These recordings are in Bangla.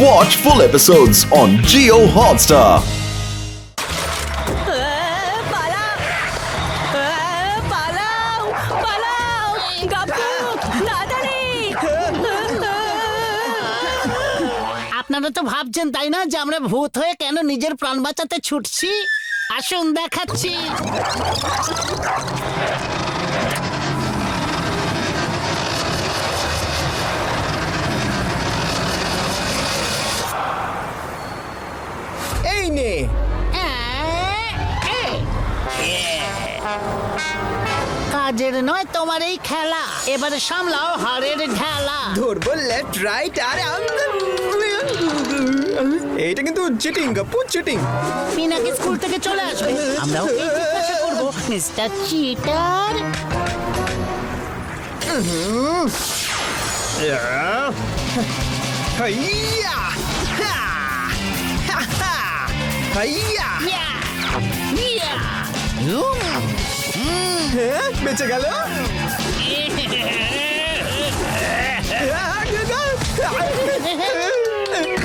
Watch full episodes on Jio Hotstar. আপনারা তো ভাবছেন তাই না যে আমরা ভূত হয়ে কেন নিজের প্রাণ বাঁচাতে ছুটছি? আসুন দেখাচ্ছি। এই নে। কাজের নয় তোমার এই খেলা, এবারে সামলাও হারের ঢেলা। ধরবো লেফট রাইট আর এইটা কিন্তু cheating Gappu, cheating. Pinaki school থেকে চলে আসবে, আমরা ওকে জিজ্ঞাসা করবো, মিস্টার চিটার। হাইয়া হা হা হা হাইয়া। হ্যাঁ, বেঁচে গেল।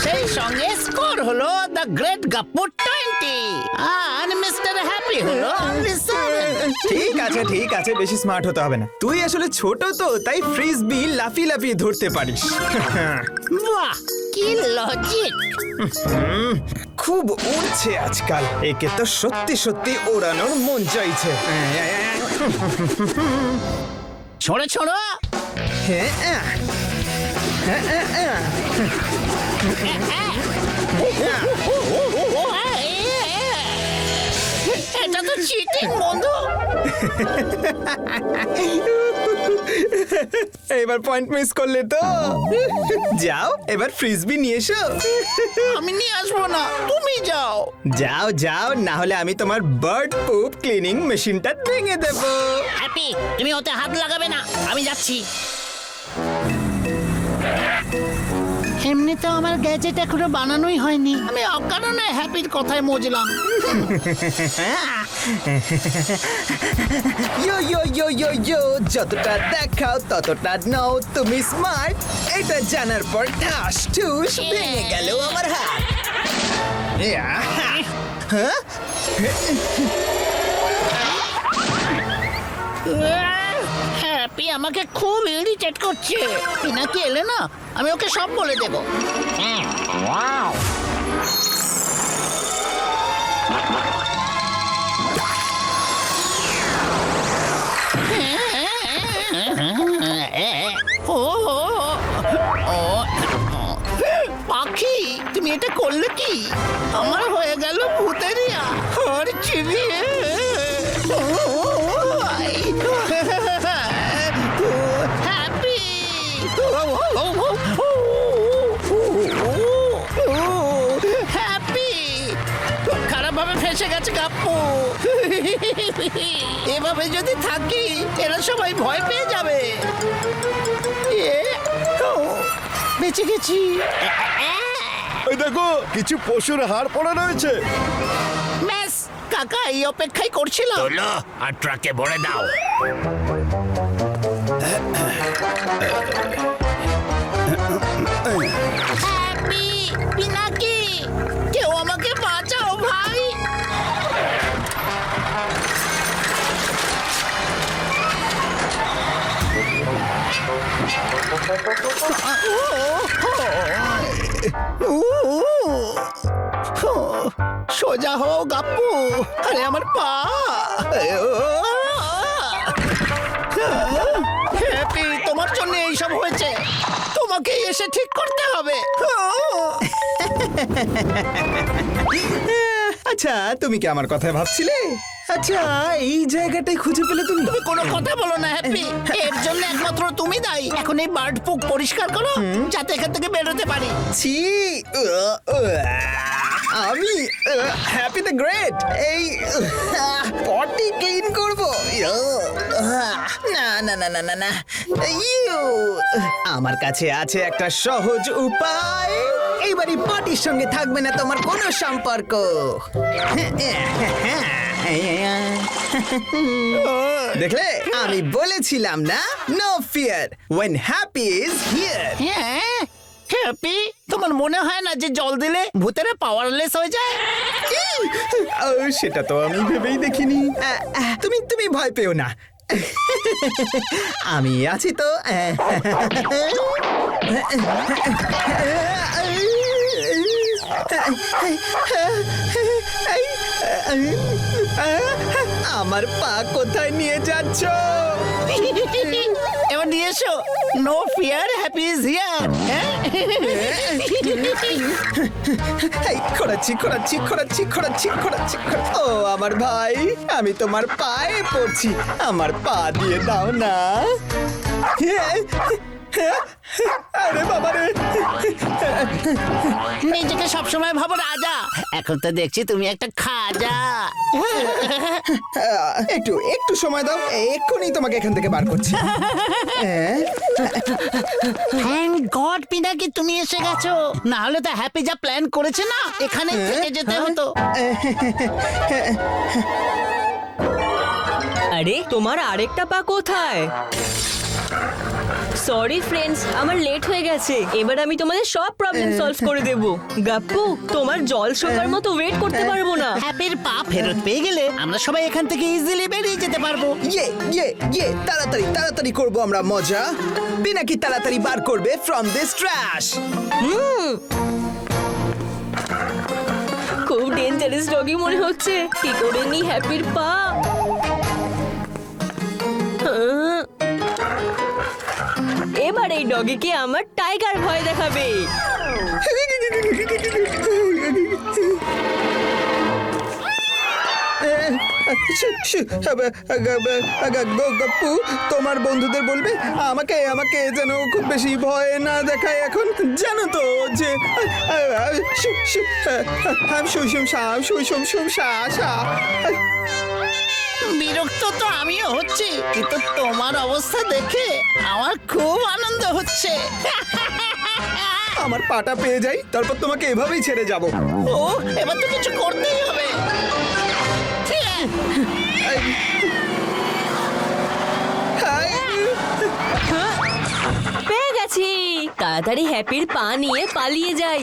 সেই সঙ্গে স্কোর হলো দ্য গ্রেট গাপ্পু 20 আর মিস্টার হ্যাপি হলো only 7। ঠিক আছে, বেশি স্মার্ট হতে হবে না। তুই আসলে ছোট তো, তাই ফ্রিজবি লাফিয়ে লাফিয়ে ধরতে পারিস। বাহ, কি লজিক! খুব উড়ছে আজকাল, একে তো সত্যি সত্যি ওড়ানোর মন চাইছে। ছোড়ো ছোড়ো। হ্যাঁ, এটা তো চিটিং বন্ধু। এবার পয়েন্ট মিস করলে তো। যাও, এবার ফ্রিজবি নিয়ে এসো। আমি নিয়ে আসবো না, তুমি যাও। যাও, না হলে আমি তোমার বার্ড পুপ ক্লিনিং মেশিনটা ভেঙে দেবো। হ্যাপি, তুমি ওতে হাত লাগাবে না, আমি যাচ্ছি। এমনিতে আমার গ্যাজেট এখনো বানানোই হয়নি, আমি অকারণে হ্যাপির কথায় মজলাম। ইয়ো, যতটা দেখাও ততটা নাও, তুমি স্মার্ট। এটা জানার পর ঠাস ঠুস ভেঙে গেল আমার হাত। হ্যাঁ, হ্যাপি আমাকে খুব ইরিটেট করছে। পিনাকি এলে না, আমি ওকে সব বলে দেব। পাখি, তুমি এটা করলে কি? আমার হয়ে গেল ভূতেরিয়া আর চিবিয়ে। হ্যাপি, হ্যাপি খারাপ ভাবে ফেসে গেছে গাপ্পু। এভাবে যদি থাকি এরা সবাই ভয় পেয়ে যাবে। বেঁচে গেছি। এই দেখো, কিছু পশুর হাড় পড়ে রয়েছে। ব্যাস, কাকা এই অপেক্ষাই করছিলাম। তোলো আর ট্রাকে ভরে দাও। হ্যাপি, পিনাকি, কেউ আমাকে বাঁচাও ভাই। সোজা হও গাপ্পু, আরে আমার পা। হ্যাপি, তোমার জন্য এইসব হয়েছে, তোমাকে এসে ঠিক করতে হবে। আচ্ছা, তুমি কি আমার কথা ভাবছিলে? আচ্ছা, এই জায়গাটাই খুঁজে পেলে তুমি? তুমি কোনো কথা বলো না হ্যাপি, এর জন্য একমাত্র তুমি দায়ী। এখন এই বার্ড পুক পরিষ্কার করো, যাতে এখান থেকে বেরোতে পারি। ছি, আমি হ্যাপি দ্য গ্রেট এই পটি ক্লিন করব। না, আমার কাছে আছে একটা সহজ উপায়। এইবারই পটির সঙ্গে থাকবে না তোমার কোনো সম্পর্ক। দেখলে, আমি বলেছিলাম না, no fear when happy is here. হ্যাঁ হ্যাপি, তোমার মনে হয় না যে জল দিলে ভূতেরা পাওয়ারলেস হয়ে যায়? সেটা তো আমি ভেবেই দেখিনি। তুমি তুমি ভয় পেও না, আমি আছি তো। আমার পা কোথায় নিয়ে যাচ্ছ? এবার নিয়ে এসো। No fear, Happy is here. খোঁড়াচ্ছি খোঁড়াচ্ছি খোঁড়াচ্ছি খোঁড়াচ্ছি খোঁড়াচ্ছি। ও আমার ভাই, আমি তোমার পায়ে পড়ছি, আমার পা দিয়ে দাও না। আরে বাবা রে, নিজেকে সবসময় ভাবো রাজা, এখন তো দেখছি তুমি একটা খাজা। একটু একটু সময় দাও, এক্ষুনি তোমাকে এখান থেকে বার করছি। থ্যাংক গড পিনাকি তুমি এসে গেছো, না হলে তো হ্যাপি যা প্ল্যান করেছে না, এখানে থেকে যেতে হতো। আরে তোমার আরেকটা পা কোথায়? সরি ফ্রেন্ডস, আমার লেট হয়ে গেছে। এবার আমি তোমাদের সব প্রবলেম সলভ করে দেব। গাপ্পু, তোমার জল শোকার মতো ওয়েট করতে পারবো না। হ্যাপির পা ফেরত পেয়ে গেলে আমরা সবাই এখান থেকে ইজিলি বেরিয়ে যেতে পারবো। তাড়াতাড়ি তাড়াতাড়ি করবো আমরা মজা। পিনাকি তাড়াতাড়ি বার করবে ফ্রম দিস ট্র্যাশ। খুব ডেঞ্জারাস ডগি মনে হচ্ছে। কি করে নি হ্যাপির পা? এবার এই ডগিকে আমার টাইগার ভয় দেখাবে। গপ্পু, তোমার বন্ধুদের বলবে আমাকে আমাকে যেন খুব বেশি ভয় না দেখায় এখন। জানো তো যে বিরক্ত তো আমিও হচ্ছি, কিন্তু তোমার অবস্থা দেখে আমার খুব আনন্দ হচ্ছে। আমার পাটা পেয়ে যাই, তারপর তোমাকে এভাবেই ছেড়ে যাব। ও, এবার তো কিছু করতেই হবে। পেয়ে গেছি। তাড়াতাড়ি হ্যাপির পা নিয়ে পালিয়ে যাই।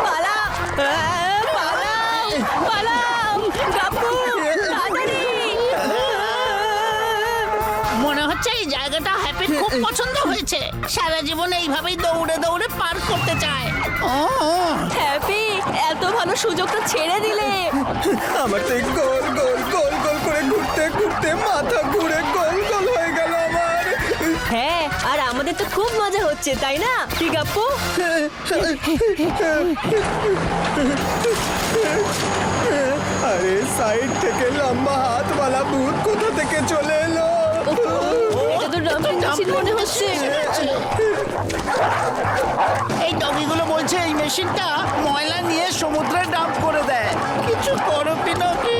পালা, পালাও, পালাও, গাপ্পু, তাড়াতাড়ি। মনে হচ্ছে এই জায়গাটা হ্যাপির খুব পছন্দ হয়েছে, সারা জীবন এইভাবেই দৌড়ে দৌড়ে পার করতে চায়। হ্যাপি, এত ভালো সুযোগটা ছেড়ে দিলে। আমার তো এই গোল গোল গোল গোল করে ঘুরতে ঘুরতে মাথা ঘুরে গোল গোল হয়ে গেল আমার। হ্যাঁ, আর আমাদের তো খুব মজা হচ্ছে, তাই না কি গাপ্পু? আরে সাইড থেকে লম্বা হাতওয়ালা ভূত কোথা থেকে চলে এলো? এটা তো ডাম্পিং মেশিন মনে হচ্ছে। এই ডগিগুলো বলছে এই মেশিনটা ময়লা নিয়ে সমুদ্রে ডাম্প করে দেয়। কিছু করো পিনাকি।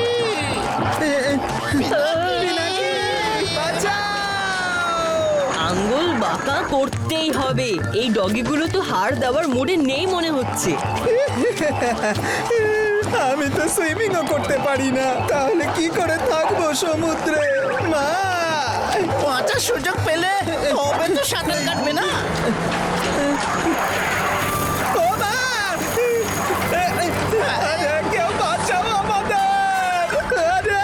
আঙ্গুল বাঁকা করতেই হবে। এই ডগিগুলো তো হাড় দেওয়ার মুডে নেই মনে হচ্ছে। আমি তো সুইমিংও করতে পারি না, তাহলে কি করে থাকবো সমুদ্রে? মা, বাঁচার সুযোগ পেলে তবে তো সাঁতার কাটবে না। ও মা! আরে, কেউ বাঁচাও আমাদের! আরে!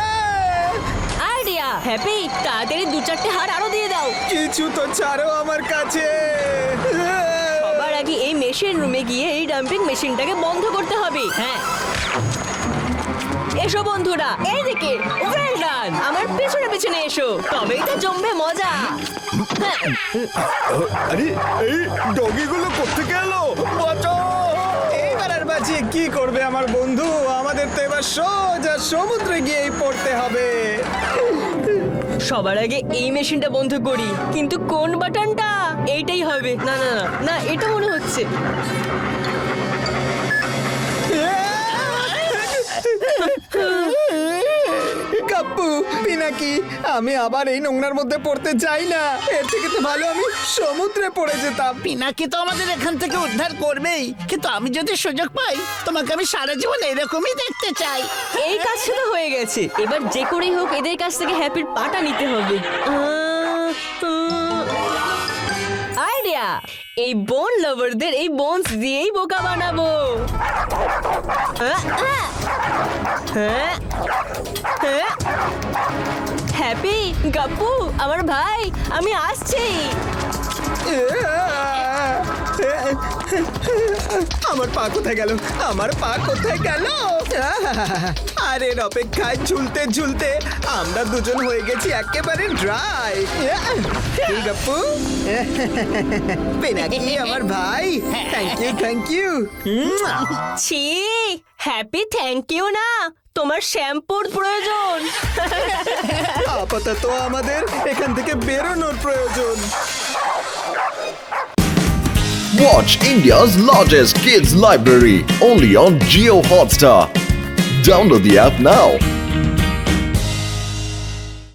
আইডিয়া হ্যাপি, তাড়াতাড়ি 2-4টে হাড় আরো দিয়ে দাও। কিছু তো ছাড়ো আমার কাছে। সবার আগে এই মেশিন রুমে গিয়ে এই ডাম্পিং মেশিনটাকে বন্ধ করতে হবে। হ্যাঁ, এসো বন্ধুরা, এইদিকে। ওয়েল ডান, আমার পেছনে পেছনে এসো, তবেই তো জমবে মজা। আরে এই ডগিগুলো কোত্থেকে এলো? বাঁচাও! এইবার আর বাঁচিয়ে কি করবে আমার বন্ধু? আমাদের তো এবার সোজা সমুদ্রে গিয়েই পড়তে হবে। সবার আগে এই মেশিনটা বন্ধ করি, কিন্তু কোন বাটনটা? এইটাই হবে। না না না না, এটা মনে হচ্ছে। কাপ্পু, পিনাকি, আমি আবার এই নোংরার মধ্যে পড়তে চাই না। এর থেকে তো ভালো আমি সমুদ্রে পড়ে যেতাম। পিনাকি তো আমাদের এখান থেকে উদ্ধার করবেই, কিন্তু আমি যদি সুযোগ পাই তোমাকে আমি সারা জীবন এরকমই দেখতে চাই। এই কাজটা তো হয়ে গেছে, এবার যে করেই হোক এদের কাছ থেকে হ্যাপির পাটা নিতে হবে। এই বোন লাভারদের এই বোনস দিয়েই বোকা বানাবো। হ্যাপি, গাপ্পু, আমার ভাই, আমি আসছি। আমার পা কোথায় গেল? আমার পা কোথায় গেল? আর এর অপেক্ষায় ঝুলতে ঝুলতে আমরা দুজন হয়ে গেছি একেবারে ড্রাই। গপ্পু, পেনাকি আমার ভাই, থ্যাংক ইউ। ছি, হ্যাপি থ্যাংক ইউ না, তোমার শ্যাম্পুর প্রয়োজন। আপাতত আমাদের এখান থেকে বেরোনোর প্রয়োজন। Watch India's largest kids library only on Geo Hotstar. Download the app now.